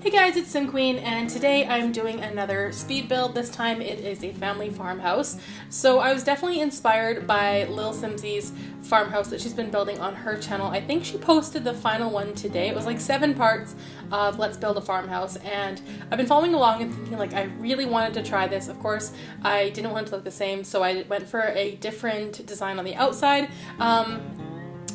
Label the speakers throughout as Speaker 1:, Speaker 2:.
Speaker 1: Hey guys, it's SimQueen, and today I'm doing another speed build. This time it is a family farmhouse. So I was definitely inspired by Lil Simsy's farmhouse that she's been building on her channel. I think she posted the final one today. It was like 7 parts of Let's Build a Farmhouse, and I've been following along and thinking like I really wanted to try this. Of course, I didn't want it to look the same, so I went for a different design on the outside.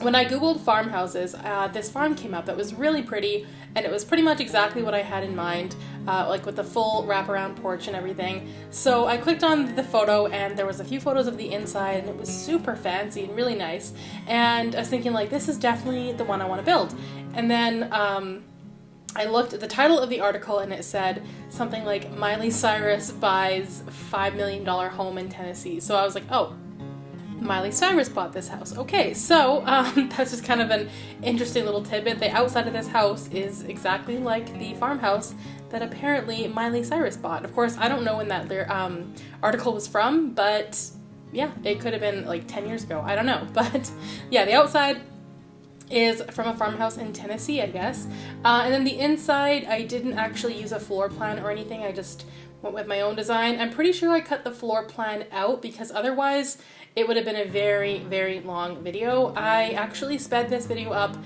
Speaker 1: When I googled farmhouses, this farm came up that was really pretty, and it was pretty much exactly what I had in mind, like with the full wraparound porch and everything. So I clicked on the photo, and there was a few photos of the inside, and it was super fancy and really nice. And I was thinking like, this is definitely the one I want to build. And then I looked at the title of the article, and it said something like Miley Cyrus buys $5 million home in Tennessee. So I was like, oh, Miley Cyrus bought this house. Okay, so that's just kind of an interesting little tidbit. The outside of this house is exactly like the farmhouse that apparently Miley Cyrus bought. Of course, I don't know when that article was from, but yeah, it could have been like 10 years ago. I don't know. But yeah, the outside is from a farmhouse in Tennessee, I guess. And then the inside, I didn't actually use a floor plan or anything. I just went with my own design. I'm pretty sure I cut the floor plan out because otherwise it would have been a very, very long video. I actually sped this video up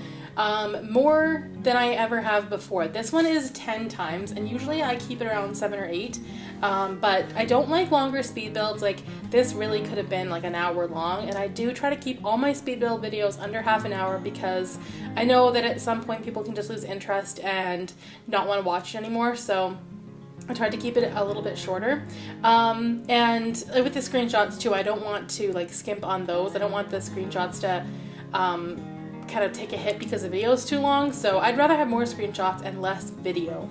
Speaker 1: more than I ever have before. This one is 10 times, and usually I keep it around 7 or 8. But I don't like longer speed builds. Like, this really could have been like an hour long, and I do try to keep all my speed build videos under half an hour because I know that at some point people can just lose interest and not want to watch it anymore. So I tried to keep it a little bit shorter. And with the screenshots too, I don't want to like skimp on those. I don't want the screenshots to kind of take a hit because the video is too long. So I'd rather have more screenshots and less video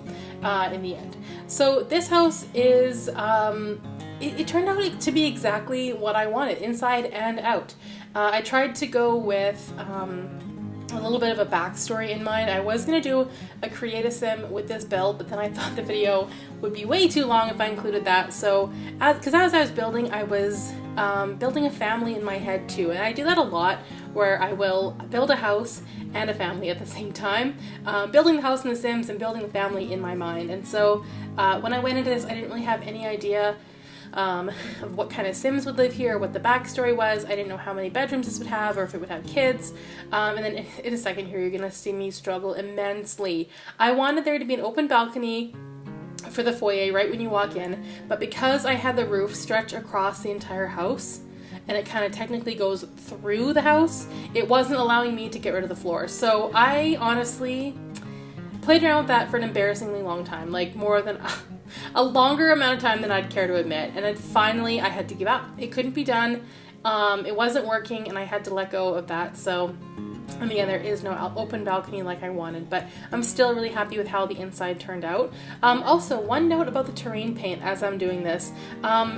Speaker 1: in the end. So this house is, it turned out to be exactly what I wanted, inside and out. I tried to go with a little bit of a backstory in mind. I was going to do a create a sim with this build, but then I thought the video would be way too long if I included that. So, because as I was building, I was building a family in my head too, and I do that a lot where I will build a house and a family at the same time, building the house in the Sims and building the family in my mind. And so when I went into this, I didn't really have any idea of what kind of Sims would live here, what the backstory was. I didn't know how many bedrooms this would have or if it would have kids. And then in a second here, you're gonna see me struggle immensely. I wanted there to be an open balcony for the foyer right when you walk in, but because I had the roof stretch across the entire house, and it kind of technically goes through the house, it wasn't allowing me to get rid of the floor. So I honestly played around with that for an embarrassingly long time, like more than a longer amount of time than I'd care to admit. And then finally I had to give up. It couldn't be done. It wasn't working, and I had to let go of that. So, and again, there is no open balcony like I wanted, but I'm still really happy with how the inside turned out. Also, one note about the terrain paint as I'm doing this.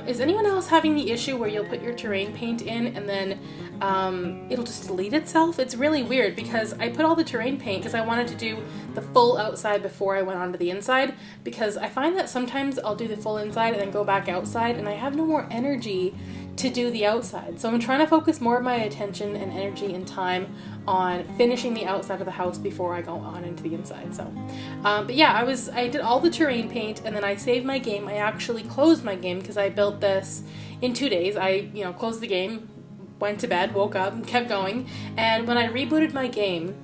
Speaker 1: Is anyone else having the issue where you'll put your terrain paint in and then it'll just delete itself? It's really weird because I put all the terrain paint because I wanted to do the full outside before I went on to the inside, because I find that sometimes I'll do the full inside and then go back outside and I have no more energy to do the outside. So I'm trying to focus more of my attention and energy and time on finishing the outside of the house before I go on into the inside. So, but yeah, I did all the terrain paint, and then I saved my game. I actually closed my game because I built this in 2 days. I, closed the game, went to bed, woke up, and kept going. And when I rebooted my game,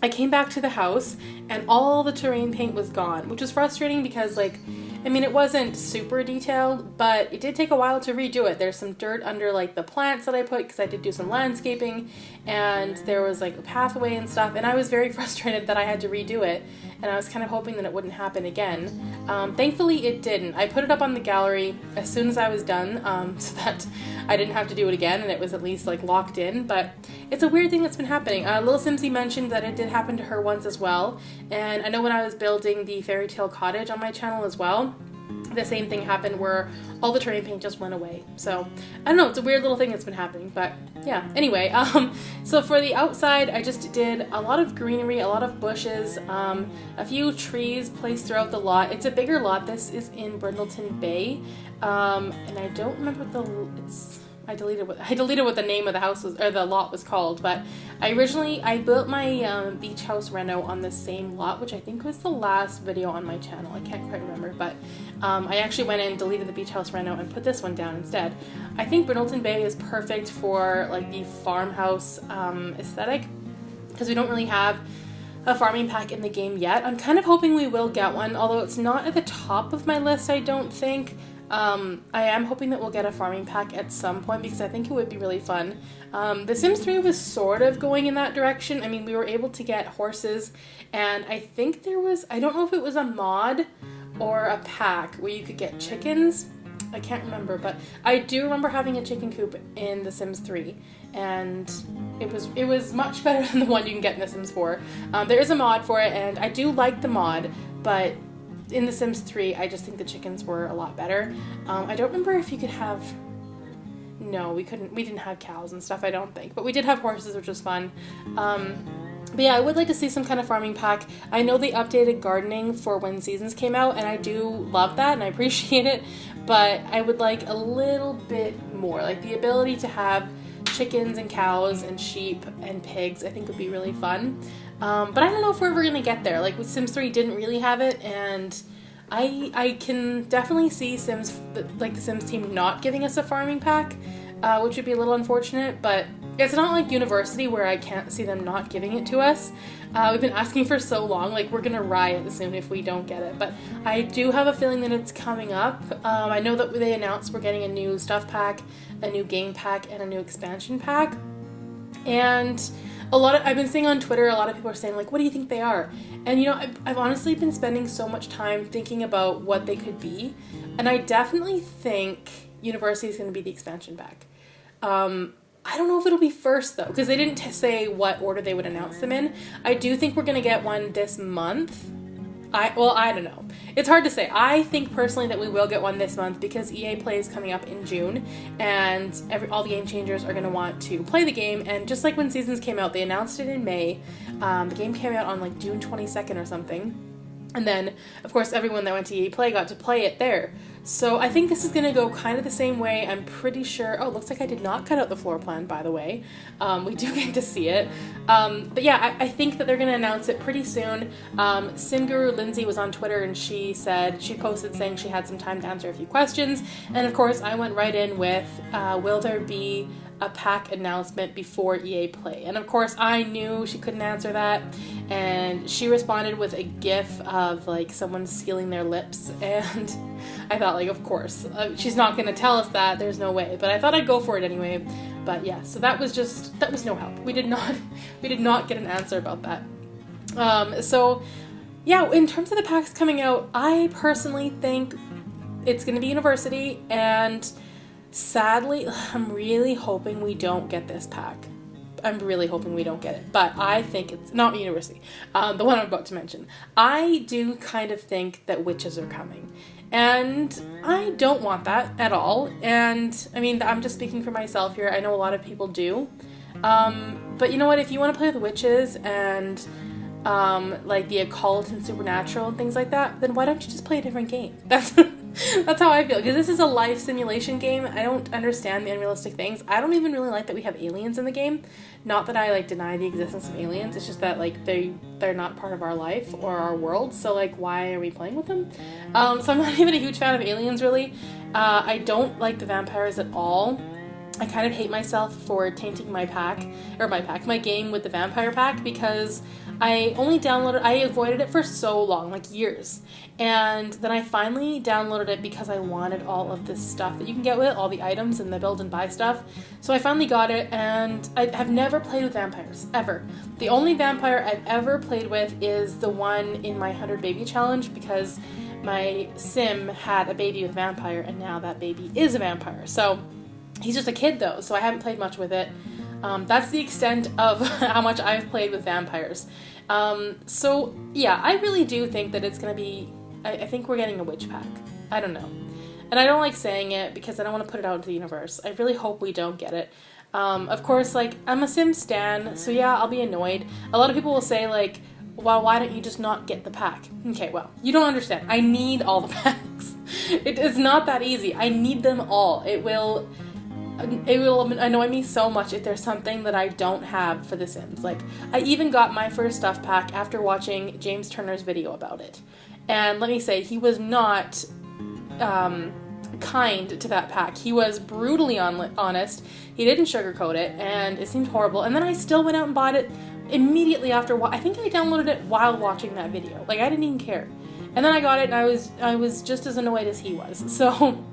Speaker 1: I came back to the house and all the terrain paint was gone, which was frustrating because it wasn't super detailed, but it did take a while to redo it. There's some dirt under like the plants that I put because I did do some landscaping, and there was like a pathway and stuff, and I was very frustrated that I had to redo it, and I was kind of hoping that it wouldn't happen again. Thankfully it didn't. I put it up on the gallery as soon as I was done, so that I didn't have to do it again, and it was at least like locked in. But it's a weird thing that's been happening. Lil Simsy mentioned that it did happen to her once as well, and I know when I was building the fairy tale cottage on my channel as well, the same thing happened where all the terrain paint just went away. So I don't know, it's a weird little thing that's been happening, but yeah. Anyway, so for the outside, I just did a lot of greenery, a lot of bushes, a few trees placed throughout the lot. It's a bigger lot. This is in Brindleton Bay, and I don't remember what it's I deleted what the name of the house was, or the lot was called, but I built my beach house reno on the same lot, which I think was the last video on my channel. I can't quite remember, but I actually went in, deleted the beach house reno, and put this one down instead. I think Brindleton Bay is perfect for like the farmhouse aesthetic, because we don't really have a farming pack in the game yet. I'm kind of hoping we will get one, although it's not at the top of my list, I don't think. I am hoping that we'll get a farming pack at some point, because I think it would be really fun. The Sims 3 was sort of going in that direction. I mean, we were able to get horses, and I think there was, I don't know if it was a mod or a pack where you could get chickens. I can't remember, but I do remember having a chicken coop in The Sims 3, and it was much better than the one you can get in The Sims 4. There is a mod for it, and I do like the mod, but in The Sims 3, I just think the chickens were a lot better. I don't remember if you could have... No, we didn't have cows and stuff, I don't think. But we did have horses, which was fun. But yeah, I would like to see some kind of farming pack. I know they updated gardening for when seasons came out, and I do love that, and I appreciate it. But I would like a little bit more. Like the ability to have chickens and cows and sheep and pigs, I think would be really fun. But I don't know if we're ever going to get there. Like with Sims 3 didn't really have it, and I can definitely see the Sims team not giving us a farming pack, which would be a little unfortunate, but it's not like University where I can't see them not giving it to us. We've been asking for so long, like we're gonna riot soon if we don't get it, but I do have a feeling that it's coming up. I know that they announced we're getting a new stuff pack, a new game pack, and a new expansion pack, and I've been seeing on Twitter, a lot of people are saying, like, what do you think they are? And, you know, I've honestly been spending so much time thinking about what they could be, and I definitely think University is going to be the expansion pack. I don't know if it'll be first, though, because they didn't say what order they would announce them in. I do think we're going to get one this month. I don't know. It's hard to say. I think personally that we will get one this month because EA Play is coming up in June, and all the game changers are going to want to play the game. And just like when Seasons came out, they announced it in May. The game came out on like June 22nd or something. And then, of course, everyone that went to EA Play got to play it there. So I think this is going to go kind of the same way. I'm pretty sure... Oh, looks like I did not cut out the floor plan, by the way. We do get to see it. But yeah, I think that they're going to announce it pretty soon. Sim Guru Lindsay was on Twitter, and she posted saying she had some time to answer a few questions. And of course, I went right in with, will there be a pack announcement before EA Play? And of course, I knew she couldn't answer that. And she responded with a gif of like someone sealing their lips, and I thought, like, of course, she's not going to tell us that. There's no way. But I thought I'd go for it anyway. But yeah, so that was no help. We did not get an answer about that. So yeah, in terms of the packs coming out, I personally think it's going to be University, and sadly, I'm really hoping we don't get this pack. I'm really hoping we don't get it, but I think it's not University, the one I'm about to mention. I do kind of think that witches are coming, and I don't want that at all. And I mean, I'm just speaking for myself here. I know a lot of people do, but you know what? If you want to play with witches and like the occult and supernatural and things like that, then why don't you just play a different game? That's how I feel, because this is a life simulation game. I don't understand the unrealistic things. I don't even really like that we have aliens in the game. Not that I like deny the existence of aliens, it's just that like they're not part of our life or our world, so like why are we playing with them? So I'm not even a huge fan of aliens, really. I don't like the vampires at all. I kind of hate myself for tainting my game with the vampire pack, because I avoided it for so long, like years. And then I finally downloaded it because I wanted all of this stuff that you can get with it, all the items and the build and buy stuff. So I finally got it, and I have never played with vampires, ever. The only vampire I've ever played with is the one in my 100 baby challenge, because my sim had a baby with a vampire, and now that baby is a vampire. So he's just a kid though, so I haven't played much with it. That's the extent of how much I've played with vampires. So yeah, I really do think that it's going to be, I think we're getting a witch pack. I don't know. And I don't like saying it because I don't want to put it out into the universe. I really hope we don't get it. Of course, like, I'm a Sim stan, so yeah, I'll be annoyed. A lot of people will say, like, well, why don't you just not get the pack? Okay, well, you don't understand. I need all the packs. It is not that easy. I need them all. it will annoy me so much if there's something that I don't have for The Sims. Like, I even got my first stuff pack after watching James Turner's video about it. And let me say, he was not kind to that pack. He was brutally honest. He didn't sugarcoat it, and it seemed horrible. And then I still went out and bought it immediately after. I think I downloaded it while watching that video. Like, I didn't even care. And then I got it, and I was just as annoyed as he was. So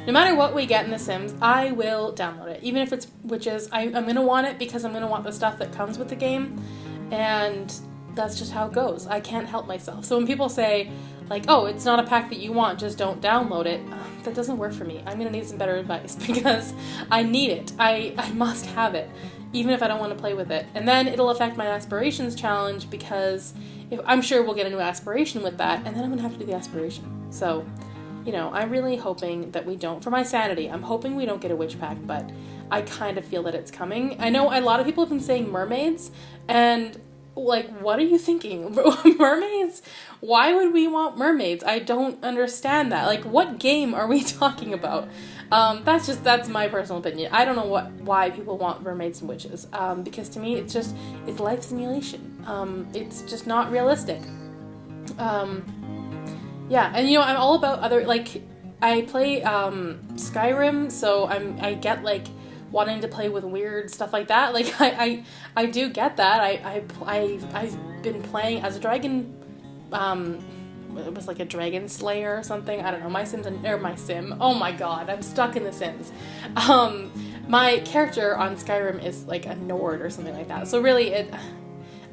Speaker 1: no matter what we get in The Sims, I will download it. Even if it's witches, I'm going to want it because I'm going to want the stuff that comes with the game. And that's just how it goes. I can't help myself. So when people say, like, oh, it's not a pack that you want, just don't download it, that doesn't work for me. I'm going to need some better advice because I need it. I must have it, even if I don't want to play with it. And then it'll affect my aspirations challenge because I'm sure we'll get a new aspiration with that, and then I'm going to have to do the aspiration. So, you know, I'm really hoping that we don't, for my sanity, I'm hoping we don't get a witch pack, but I kind of feel that it's coming. I know a lot of people have been saying mermaids, and like, what are you thinking? Mermaids? Why would we want mermaids? I don't understand that. Like, what game are we talking about? That's my personal opinion. I don't know why people want mermaids and witches. Because to me, it's life simulation. It's just not realistic. Yeah, and you know, I'm all about I play Skyrim, so I get like wanting to play with weird stuff like that. Like I do get that. I've been playing as a dragon. It was like a dragon slayer or something. I don't know. My Sim. Oh my god, I'm stuck in The Sims. My character on Skyrim is like a Nord or something like that. So really,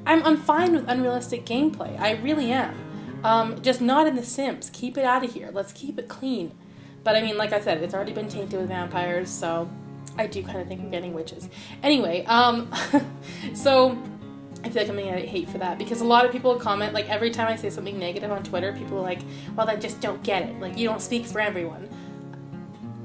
Speaker 1: I'm fine with unrealistic gameplay. I really am. Just not in The Sims. Keep it out of here. Let's keep it clean. But I mean, like I said, it's already been tainted with vampires, so I do kind of think we're getting witches. Anyway, so I feel like I'm gonna get hate for that because a lot of people comment, like every time I say something negative on Twitter, people are like, well, I just don't get it. Like, you don't speak for everyone.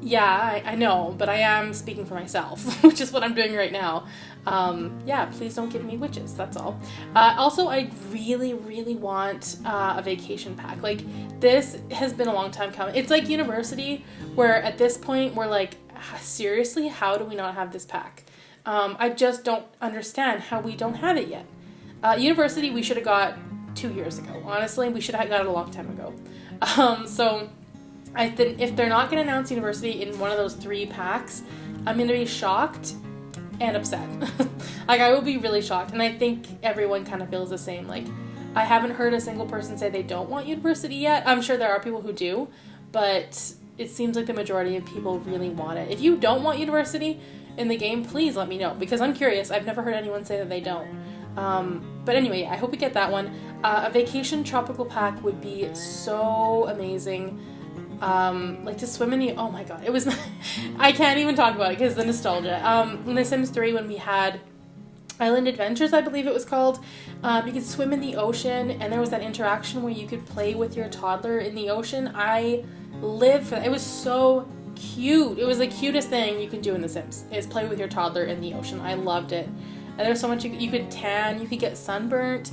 Speaker 1: Yeah, I know, but I am speaking for myself, which is what I'm doing right now. Yeah, please don't give me witches, that's all. Also, I really, really want a vacation pack. Like, this has been a long time coming. It's like university, where at this point, we're like, seriously, how do we not have this pack? I just don't understand how we don't have it yet. University, we should have got 2 years ago. Honestly, we should have got it a long time ago. So I think if they're not going to announce University in one of those 3 packs, I'm going to be shocked and upset. Like, I will be really shocked, and I think everyone kind of feels the same. Like, I haven't heard a single person say they don't want University yet. I'm sure there are people who do, but it seems like the majority of people really want it. If you don't want University in the game, please let me know, because I'm curious. I've never heard anyone say that they don't. But anyway, I hope we get that one. A vacation tropical pack would be so amazing. Like to swim in the, oh my god, it was, I can't even talk about it because the nostalgia. In The Sims 3, when we had Island Adventures, I believe it was called, you could swim in the ocean, and there was that interaction where you could play with your toddler in the ocean. I lived for that. It was so cute. It was the cutest thing you could do in The Sims, is play with your toddler in the ocean. I loved it. And there's so much you could tan, you could get sunburnt.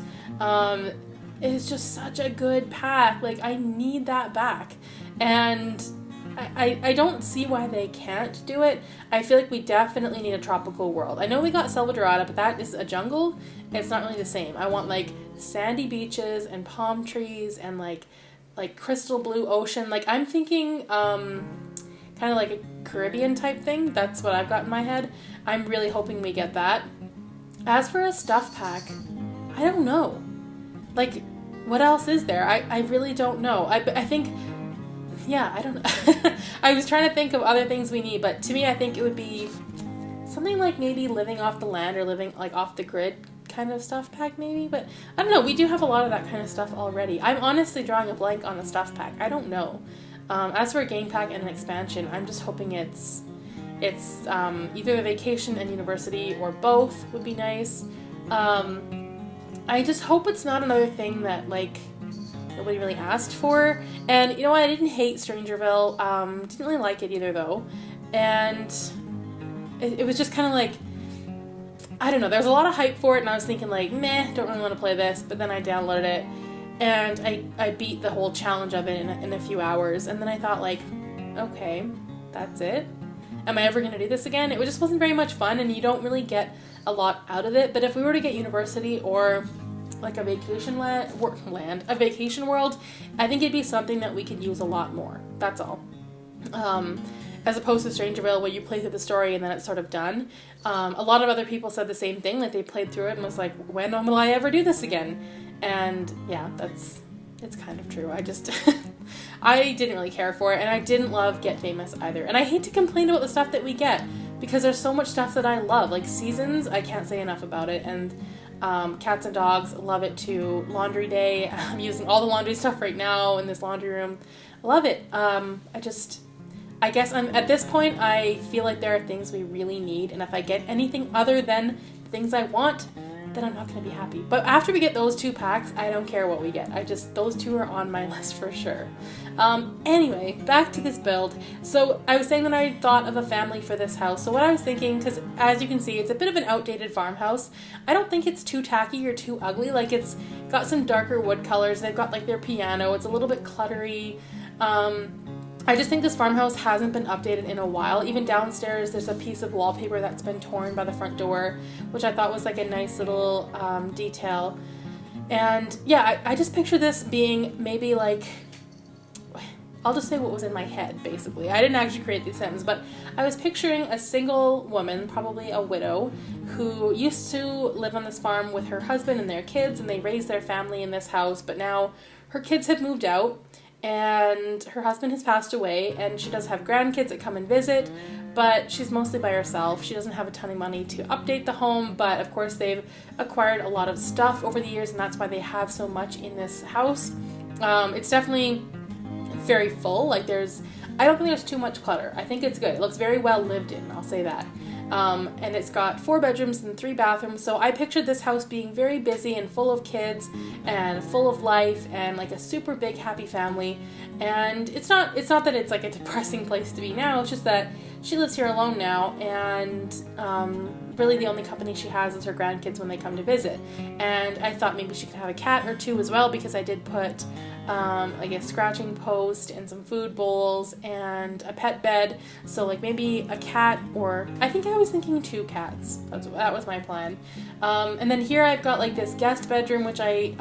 Speaker 1: It's just such a good pack. Like, I need that back. And I don't see why they can't do it. I feel like we definitely need a tropical world. I know we got Selva Dorada, but that is a jungle. It's not really the same. I want like sandy beaches and palm trees and like crystal blue ocean. Like, I'm thinking kind of like a Caribbean type thing. That's what I've got in my head. I'm really hoping we get that. As for a stuff pack, I don't know. Like, what else is there? I really don't know. I think, yeah, I don't know. I was trying to think of other things we need, but to me, I think it would be something like maybe living off the land or living like off the grid kind of stuff pack maybe, but I don't know. We do have a lot of that kind of stuff already. I'm honestly drawing a blank on a stuff pack. I don't know. As for a game pack and an expansion, I'm just hoping it's either the vacation and university or both would be nice. I just hope it's not another thing that like nobody really asked for. And you know what? I didn't hate Strangerville. Didn't really like it either though. And it was just kind of like, I don't know. There was a lot of hype for it, and I was thinking like, meh, don't really want to play this. But then I downloaded it, and I beat the whole challenge of it in a few hours. And then I thought like, okay, that's it. am I ever going to do this again? It just wasn't very much fun, and you don't really get a lot out of it. But if we were to get university or like a vacation a vacation world, I think it'd be something that we could use a lot more. That's all. As opposed to Strangerville, where you play through the story and then it's sort of done. A lot of other people said the same thing, like they played through it and was like, when will I ever do this again? And yeah, it's kind of true. I just, I didn't really care for it, and I didn't love Get Famous either. And I hate to complain about the stuff that we get, because there's so much stuff that I love. Like Seasons, I can't say enough about it, and Cats and Dogs, love it too. Laundry Day, I'm using all the laundry stuff right now in this laundry room. Love it. I guess at this point, I feel like there are things we really need, and if I get anything other than the things I want, then I'm not going to be happy. But after we get those 2 packs, I don't care what we get. Those 2 are on my list for sure. Anyway, back to this build. So I was saying that I thought of a family for this house. So what I was thinking, because as you can see, it's a bit of an outdated farmhouse. I don't think it's too tacky or too ugly. Like, it's got some darker wood colors. They've got like their piano. It's a little bit cluttery. I just think this farmhouse hasn't been updated in a while. Even downstairs, there's a piece of wallpaper that's been torn by the front door, which I thought was like a nice little detail. And yeah, I just picture this being maybe like, I'll just say what was in my head, basically. I didn't actually create these sentence, but I was picturing a single woman, probably a widow, who used to live on this farm with her husband and their kids, and they raised their family in this house, but now her kids have moved out, and her husband has passed away, and she does have grandkids that come and visit, but she's mostly by herself. She doesn't have a ton of money to update the home, but of course they've acquired a lot of stuff over the years, and that's why they have so much in this house. It's definitely very full. Like, I don't think there's too much clutter. I think it's good. It looks very well lived in, I'll say that. And it's got 4 bedrooms and 3 bathrooms, so I pictured this house being very busy and full of kids and full of life and like a super big happy family. And it's not that it's like a depressing place to be now, it's just that she lives here alone now, and really the only company she has is her grandkids when they come to visit. And I thought maybe she could have a cat or 2 as well, because I did put like a scratching post and some food bowls and a pet bed. So like maybe a cat, or I think I was thinking 2 cats. That was my plan. And then here I've got like this guest bedroom, which I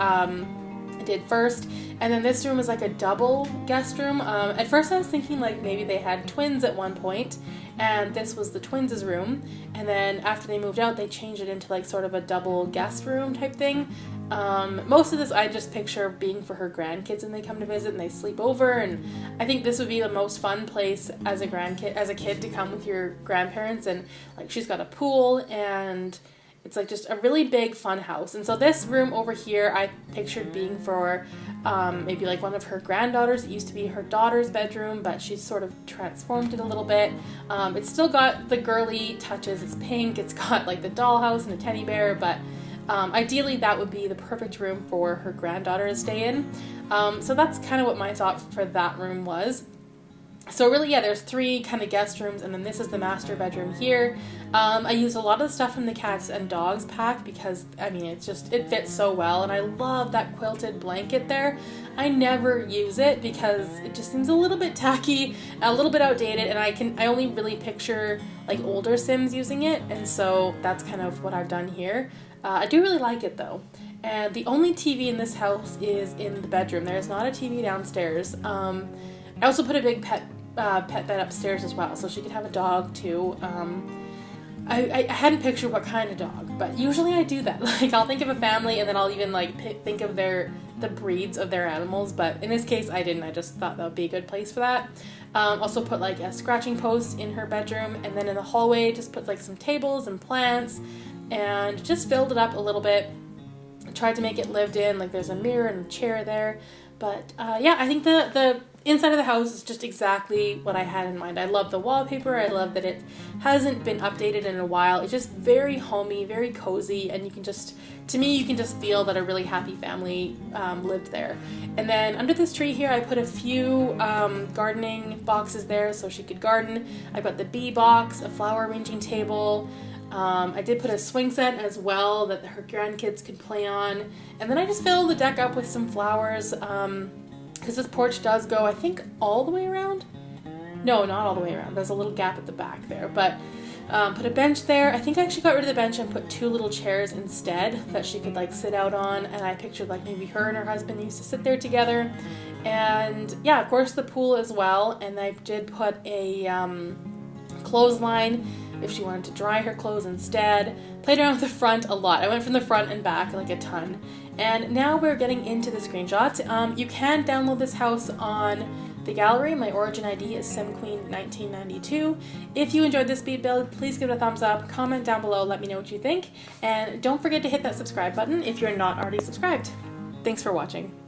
Speaker 1: did first. And then this room is like a double guest room. At first I was thinking like maybe they had twins at one point, and this was the twins' room. And then after they moved out, they changed it into like sort of a double guest room type thing. Most of this I just picture being for her grandkids when they come to visit and they sleep over, and I think this would be the most fun place as a kid to come with your grandparents. And like, she's got a pool, and it's like just a really big fun house. And so this room over here I pictured being for maybe like one of her granddaughters. It used to be her daughter's bedroom, but she's sort of transformed it a little bit. It's still got the girly touches. It's pink, it's got like the dollhouse and a teddy bear, but ideally that would be the perfect room for her granddaughter to stay in. So that's kind of what my thought for that room was. So really, yeah, there's 3 kind of guest rooms, and then this is the master bedroom here. I use a lot of the stuff from the Cats and Dogs pack because, I mean, it fits so well, and I love that quilted blanket there. I never use it because it just seems a little bit tacky, a little bit outdated, and I only really picture like older Sims using it, and so that's kind of what I've done here. I do really like it though. And the only TV in this house is in the bedroom. There's not a TV downstairs. I also put a big pet bed upstairs as well, so she could have a dog too. I hadn't pictured what kind of dog, but usually I do that. Like, I'll think of a family and then I'll even like think of the breeds of their animals, but in this case I didn't. I just thought that would be a good place for that. Also put like a scratching post in her bedroom, and then in the hallway just put like some tables and plants and just filled it up a little bit. Tried to make it lived in, like there's a mirror and a chair there. But yeah, I think the inside of the house is just exactly what I had in mind. I love the wallpaper. I love that it hasn't been updated in a while. It's just very homey, very cozy, and you can just feel that a really happy family lived there. And then under this tree here, I put a few gardening boxes there so she could garden. I put the bee box, a flower arranging table. I did put a swing set as well that her grandkids could play on. And then I just filled the deck up with some flowers, because this porch does go, I think, all the way around. No, not all the way around. There's a little gap at the back there, but put a bench there. I think I actually got rid of the bench and put 2 little chairs instead that she could like sit out on, and I pictured like maybe her and her husband used to sit there together. And yeah, of course the pool as well, and I did put a clothesline if she wanted to dry her clothes instead. Played around with the front a lot. I went from the front and back like a ton. And now we're getting into the screenshots. You can download this house on the gallery. My origin ID is SimQueen1992. If you enjoyed this speed build, please give it a thumbs up, comment down below, let me know what you think, and don't forget to hit that subscribe button if you're not already subscribed. Thanks for watching.